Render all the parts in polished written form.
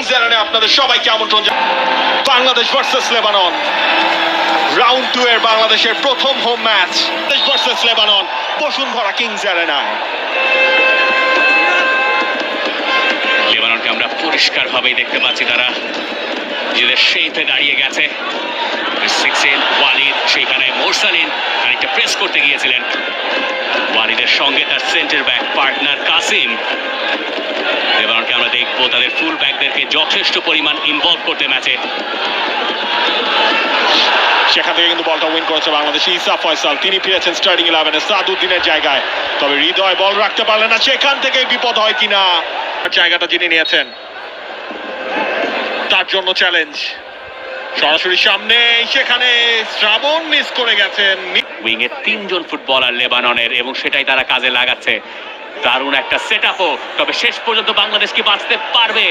Kings এলেভেনে আপনাদের সবাইকে আমন্ত্রণ। বাংলাদেশ ভার্সেস লেবানন, রাউন্ড 2 এর বাংলাদেশের প্রথম home match. Bangladesh versus Lebanon Bashundhara kings এলেভেনায়। লেবাননকে আমরা পরিষ্কারভাবেই দেখতে পাচ্ছি, তারা নিজেদের শেপে দাঁড়িয়ে গেছে। ওয়ালিদ, সেইখানে মোরসালিন খানিকটা প্রেস করতে গিয়েছিলেন। ওয়ালিদের সঙ্গে তার সেন্টার ব্যাক পার্টনার কাসিম। লেবাননকে আমরা দেখবো তাদের ফুল ব্যাকদেরকে যথেষ্ট পরিমাণ ইনভলভ করতে ম্যাচে। সেখান থেকে কিন্তু বলটা উইন করেছে বাংলাদেশ। ইসা ফয়সাল, তিনি ফিরেছেন স্টার্টিং 11-এ সাদউদ্দিনের জায়গায়। তবে হৃদয় বল রাখতে পারলেন না, সেখান থেকে বিপদ হয় কিনা। জায়গাটা যিনি নিয়েছেন তার জন্য চ্যালেঞ্জ সরাসরি সামনে, সেখানে শ্রাবণ মিস করে গেছেন। উইংয়ে 3 জন ফুটবলার লেবাননের, এবং সেটাই তারা কাজে লাগাচ্ছে। দারুণ একটা সেটআপও, তবে শেষ পর্যন্ত বাংলাদেশ কি বাঁচতে পারবে?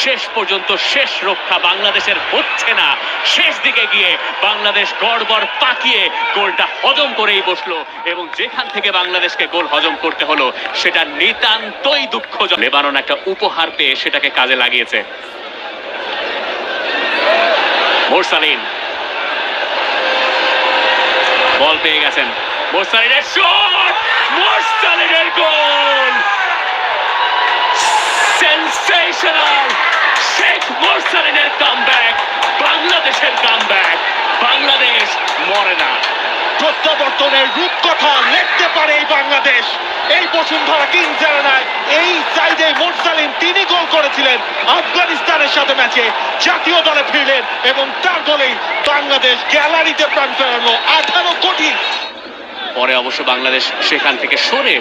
শেষ পর্যন্ত শেষ রক্ষা বাংলাদেশের হচ্ছে না। শেষ দিকে গিয়ে বাংলাদেশ গড়বড় পাকিয়ে গোলটা হজম করেই বসলো, এবং যেখান থেকে বাংলাদেশকে গোল হজম করতে হলো সেটা নিতান্তই দুঃখজনক। লেবানন একটা উপহার পেয়ে সেটাকে কাজে লাগিয়েছে। মোরসালিন বল পেয়ে গেছেন, মোরসালিনের শট, মোরসালিনের গোল! সেনসেশনাল! শেখ মোরসালিনের কামব্যাক, বাংলাদেশের কামব্যাক। বাংলাদেশ মরে না। প্রত্যাবর্তনের রূপকথা লিখতে পারে এই বাংলাদেশ। এই বসুন্ধরা কিংস এলেভেনায় এই সাইডে মোরসালিন, তিনি গোল করেছিলেন আফগানিস্তানের সাথে ম্যাচে। জাতীয় দলে ফিরলেন এবং তার গোলেই বাংলাদেশ গ্যালারিতে প্রাণ ফেরানো। 18 কোটি। পরে অবশ্য বাংলাদেশ সেখান থেকে সরে